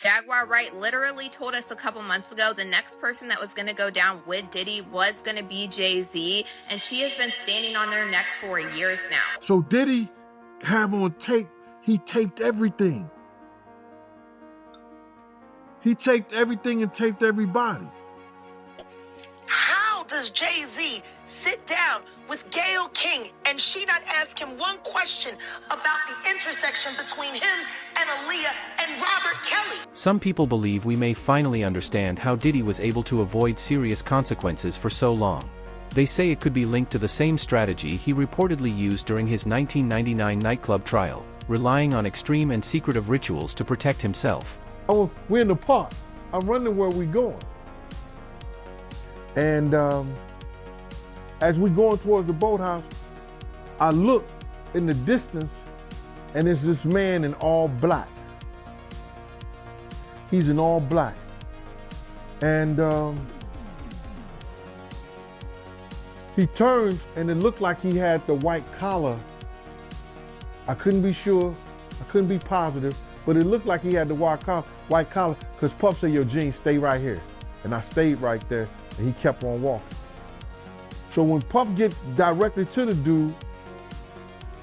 Jaguar Wright literally told us a couple months ago the next person that was going to go down with Diddy was going to be Jay-Z, and she has been standing on their neck for years now. So Diddy have on tape, he taped everything. He taped everything and taped everybody. How does Jay-Z sit down with Gayle King and she not ask him one question about the intersection between him and Aaliyah and Robert Kelly? Some people believe we may finally understand how Diddy was able to avoid serious consequences for so long. They say it could be linked to the same strategy he reportedly used during his 1999 nightclub trial, relying on extreme and secretive rituals to protect himself. We're in the park. I'm running where we going. And as we going towards the boathouse, I look in the distance and it's this man in all black. He's in all black. And he turns and it looked like he had the white collar. I couldn't be sure, I couldn't be positive, but it looked like he had the white collar because Puff said, "Yo, Gene, stay right here." And I stayed right there and he kept on walking. So when Puff gets directly to the dude,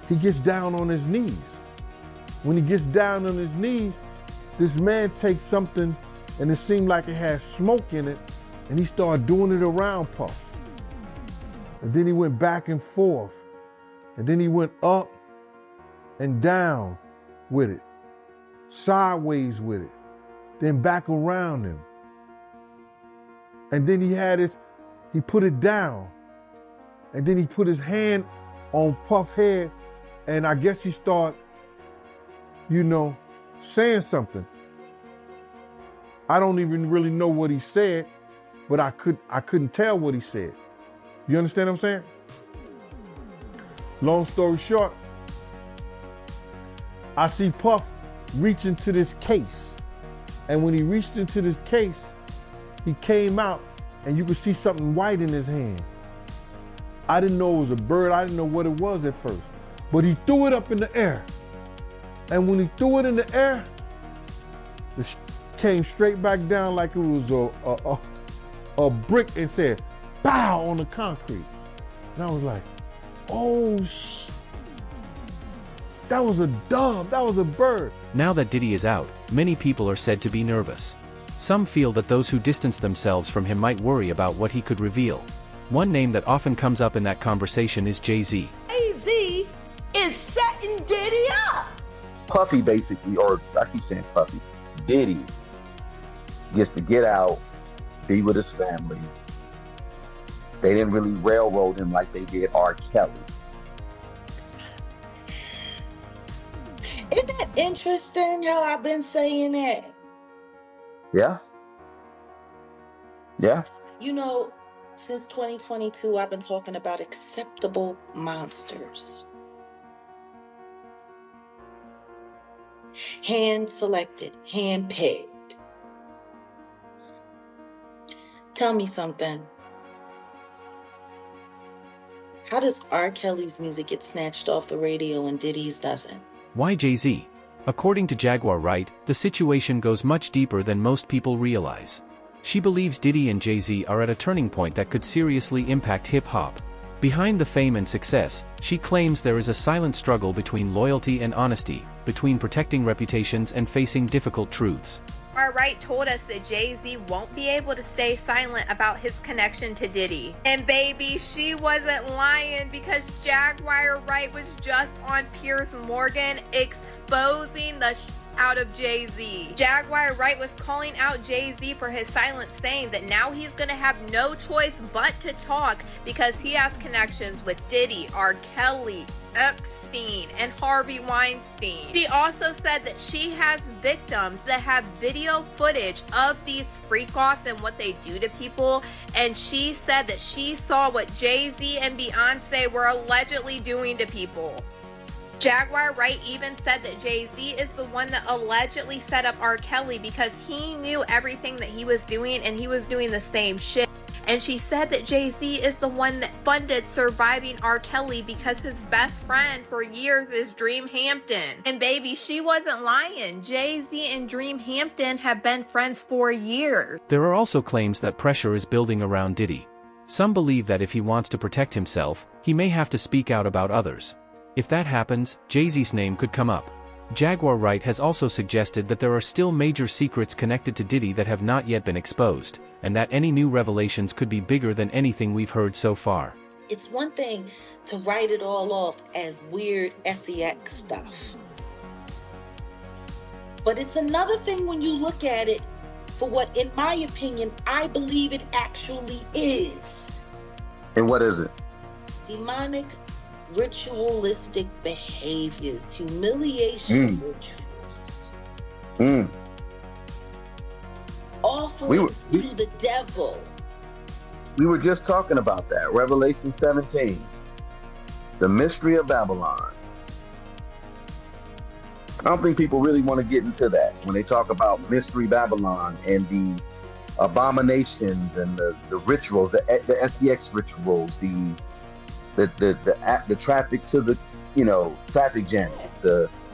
he gets down on his knees. When he gets down on his knees, this man takes something and it seemed like it had smoke in it and he started doing it around Puff. And then he went back and forth. And then he went up and down with it, sideways with it, then back around him. And then he put it down. And then he put his hand on Puff's head, and I guess he started, saying something. I don't even really know what he said, but I couldn't tell what he said. You understand what I'm saying? Long story short, I see Puff reach into this case. And when he reached into this case, he came out and you could see something white in his hand. I didn't know it was a bird. I didn't know what it was at first. But he threw it up in the air. And when he threw it in the air, the came straight back down like it was a brick and said, "Pow!" on the concrete. And I was like, oh, that was a dove, that was a bird. Now that Diddy is out, many people are said to be nervous. Some feel that those who distance themselves from him might worry about what he could reveal. One name that often comes up in that conversation is Jay-Z. Jay-Z is setting Diddy up. Puffy basically, or I keep saying Puffy, Diddy gets to get out, be with his family. They didn't really railroad him like they did R. Kelly. Isn't that interesting how I've been saying that? Yeah. Yeah. Since 2022, I've been talking about acceptable monsters. Hand-selected, hand-picked. Tell me something. How does R. Kelly's music get snatched off the radio and Diddy's doesn't? Why Jay-Z? According to Jaguar Wright, the situation goes much deeper than most people realize. She believes Diddy and Jay-Z are at a turning point that could seriously impact hip-hop. Behind the fame and success, she claims there is a silent struggle between loyalty and honesty, between protecting reputations and facing difficult truths. Jaguar Wright told us that Jay-Z won't be able to stay silent about his connection to Diddy. And baby, she wasn't lying, because Jaguar Wright was just on Piers Morgan exposing the out of Jay-Z. Jaguar Wright was calling out Jay-Z for his silence, saying that now he's gonna have no choice but to talk because he has connections with Diddy, R. Kelly, Epstein, and Harvey Weinstein. She also said that she has victims that have video footage of these freak-offs and what they do to people, and she said that she saw what Jay-Z and Beyonce were allegedly doing to people. Jaguar Wright even said that Jay-Z is the one that allegedly set up R. Kelly because he knew everything that he was doing and he was doing the same shit. And she said that Jay-Z is the one that funded surviving R. Kelly because his best friend for years is Dream Hampton. And baby, she wasn't lying. Jay-Z and Dream Hampton have been friends for years. There are also claims that pressure is building around Diddy. Some believe that if he wants to protect himself, he may have to speak out about others. If that happens, Jay-Z's name could come up. Jaguar Wright has also suggested that there are still major secrets connected to Diddy that have not yet been exposed, and that any new revelations could be bigger than anything we've heard so far. It's one thing to write it all off as weird sex stuff. But it's another thing when you look at it for what, in my opinion, I believe it actually is. And what is it? Demonic, ritualistic behaviors, humiliation rituals, offerings to the devil. We were just talking about that. Revelation 17, the mystery of Babylon. I don't think people really want to get into that when they talk about mystery Babylon and the abominations and the rituals, the sex rituals, the traffic to the, traffic jam.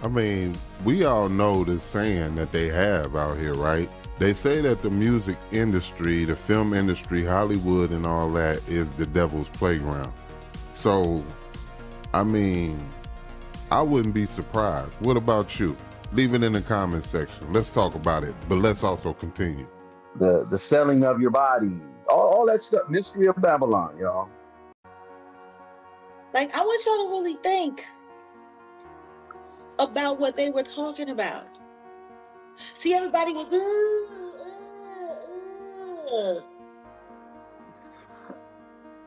I mean, we all know the saying that they have out here, right? They say that the music industry, the film industry, Hollywood and all that is the devil's playground. So, I mean, I wouldn't be surprised. What about you? Leave it in the comments section. Let's talk about it, but let's also continue. The selling of your body, all that stuff, mystery of Babylon, y'all. Like, I want y'all to really think about what they were talking about. See, everybody was,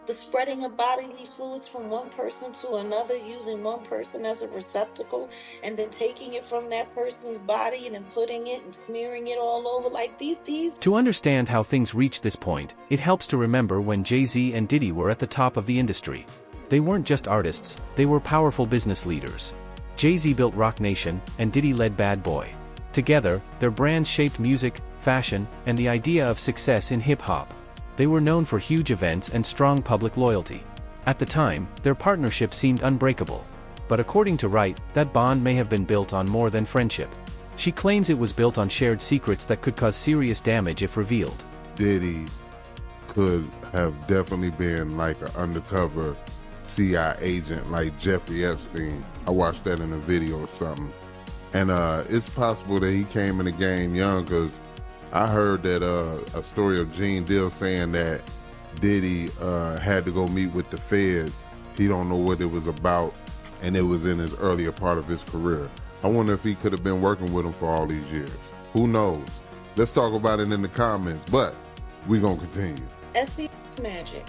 the spreading of bodily fluids from one person to another, using one person as a receptacle, and then taking it from that person's body and then putting it and smearing it all over. Like these. To understand how things reached this point, it helps to remember when Jay-Z and Diddy were at the top of the industry. They weren't just artists, they were powerful business leaders. Jay-Z built Roc Nation, and Diddy led Bad Boy. Together, their brands shaped music, fashion, and the idea of success in hip-hop. They were known for huge events and strong public loyalty. At the time, their partnership seemed unbreakable. But according to Wright, that bond may have been built on more than friendship. She claims it was built on shared secrets that could cause serious damage if revealed. Diddy could have definitely been like an undercover CIA agent like Jeffrey Epstein. I watched that in a video or something. And it's possible that he came in the game young, because I heard that a story of Gene Deal saying that Diddy had to go meet with the feds. He don't know what it was about, and it was in his earlier part of his career. I wonder if he could have been working with him for all these years. Who knows? Let's talk about it in the comments, but we're going to continue. SEX magic.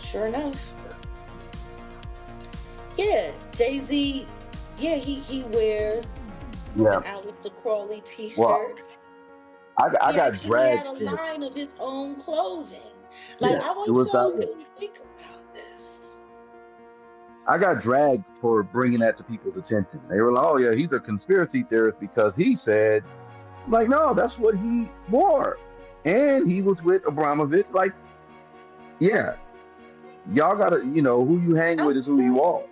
Sure enough. Yeah, Jay-Z, he wears the Aleister Crowley t-shirts. Well, I got dragged. He had a line of his own clothing. Like, I want you to really think about this. I got dragged for bringing that to people's attention. They were like, oh yeah, he's a conspiracy theorist because he said, like, no, that's what he wore. And he was with Abramovich. Like, yeah, y'all gotta, who you hang with is who you are.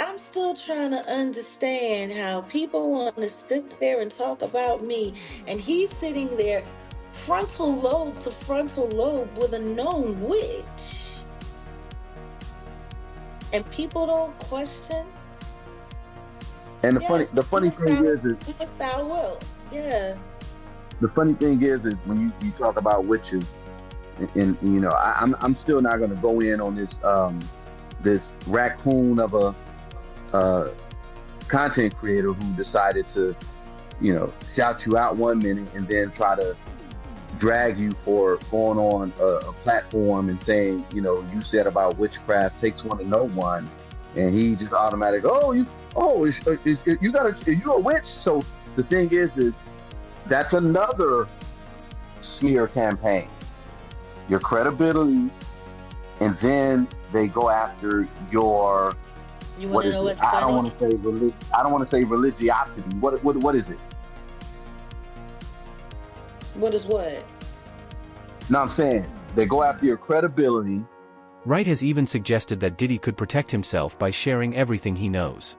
I'm still trying to understand how people want to sit there and talk about me, and he's sitting there frontal lobe to frontal lobe with a known witch. And people don't question. And the funny thing is style will. Yeah. The funny thing is when you talk about witches, and I'm still not gonna go in on this raccoon of a content creator who decided to, shout you out one minute and then try to drag you for going on a platform and saying, you said about witchcraft takes one to know one, and he just automatic, you a witch? So the thing is that's another smear campaign, your credibility, and then they go after your. You want to know what's funny? I don't want to say religiosity. What is it? What is what? No, I'm saying They go after your credibility. Wright has even suggested that Diddy could protect himself by sharing everything he knows.